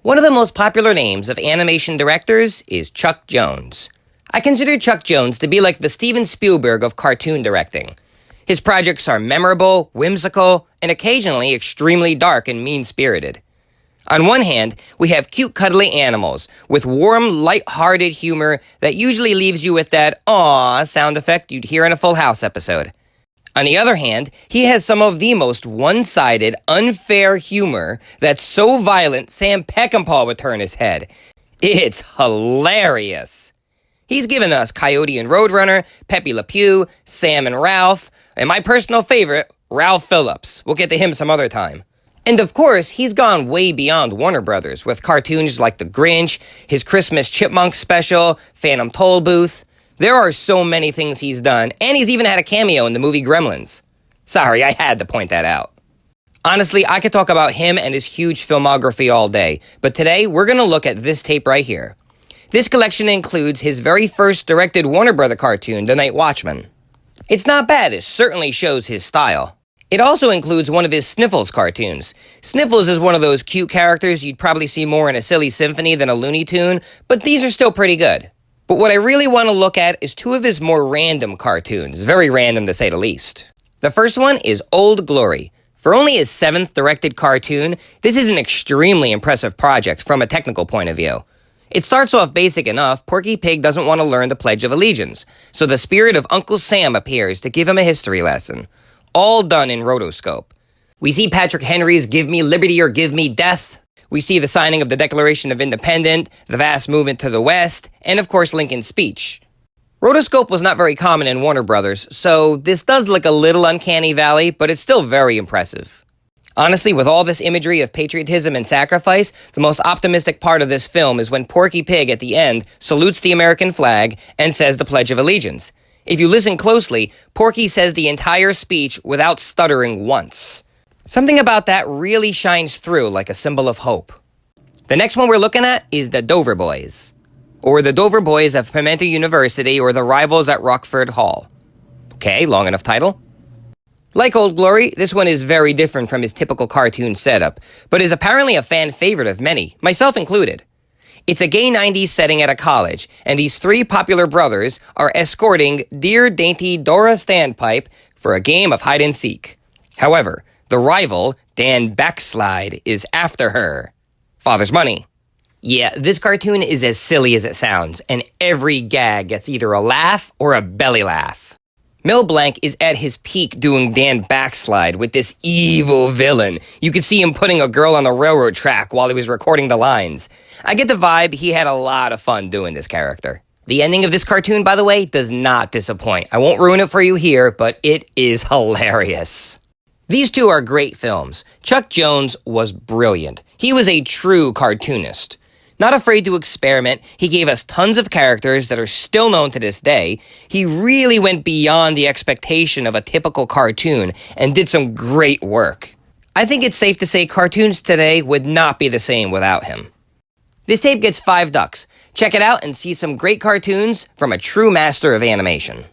One of the most popular names of animation directors is Chuck Jones. I consider Chuck Jones to be like the Steven Spielberg of cartoon directing. His projects are memorable, whimsical, and occasionally extremely dark and mean-spirited. On one hand, we have cute, cuddly animals with warm, light-hearted humor that usually leaves you with that "aww" sound effect you'd hear in a Full House episode. On the other hand, he has some of the most one-sided, unfair humor that's so violent Sam Peckinpah would turn his head. It's hilarious. He's given us Coyote and Roadrunner, Pepe Le Pew, Sam and Ralph, and my personal favorite, Ralph Phillips. We'll get to him some other time. And of course, he's gone way beyond Warner Brothers with cartoons like The Grinch, his Christmas Chipmunks special, Phantom Tollbooth. There are so many things he's done, and he's even had a cameo in the movie Gremlins. Sorry, I had to point that out. Honestly, I could talk about him and his huge filmography all day, but today we're going to look at this tape right here. This collection includes his very first directed Warner Brother cartoon, The Night Watchman. It's not bad, it certainly shows his style. It also includes one of his Sniffles cartoons. Sniffles is one of those cute characters you'd probably see more in a silly symphony than a Looney Tune, but these are still pretty good. But what I really want to look at is two of his more random cartoons, very random to say the least. The first one is Old Glory. For only his 7th directed cartoon, this is an extremely impressive project from a technical point of view. It starts off basic enough. Porky Pig doesn't want to learn the Pledge of Allegiance, so the spirit of Uncle Sam appears to give him a history lesson. All done in rotoscope. We see Patrick Henry's Give Me Liberty or Give Me Death. We see the signing of the Declaration of Independence, the vast movement to the West, and of course Lincoln's speech. Rotoscope was not very common in Warner Brothers, so this does look a little uncanny valley, but it's still very impressive. Honestly, with all this imagery of patriotism and sacrifice, the most optimistic part of this film is when Porky Pig at the end salutes the American flag and says the Pledge of Allegiance. If you listen closely, Porky says the entire speech without stuttering once. Something about that really shines through like a symbol of hope. The next one we're looking at is the Dover Boys, or the Dover Boys of Pimento University, or the Rivals at Rockford Hall. Okay, long enough title. Like Old Glory, this one is very different from his typical cartoon setup, but is apparently a fan favorite of many, myself included. It's a gay 90s setting at a college, and these 3 popular brothers are escorting dear dainty Dora Standpipe for a game of hide and seek. However, the rival, Dan Backslide, is after her. Father's money. Yeah, this cartoon is as silly as it sounds, and every gag gets either a laugh or a belly laugh. Mel Blanc is at his peak doing Dan Backslide with this evil villain. You could see him putting a girl on the railroad track while he was recording the lines. I get the vibe he had a lot of fun doing this character. The ending of this cartoon, by the way, does not disappoint. I won't ruin it for you here, but it is hilarious. These two are great films. Chuck Jones was brilliant. He was a true cartoonist. Not afraid to experiment, he gave us tons of characters that are still known to this day. He really went beyond the expectation of a typical cartoon and did some great work. I think it's safe to say cartoons today would not be the same without him. This tape gets 5 ducks. Check it out and see some great cartoons from a true master of animation.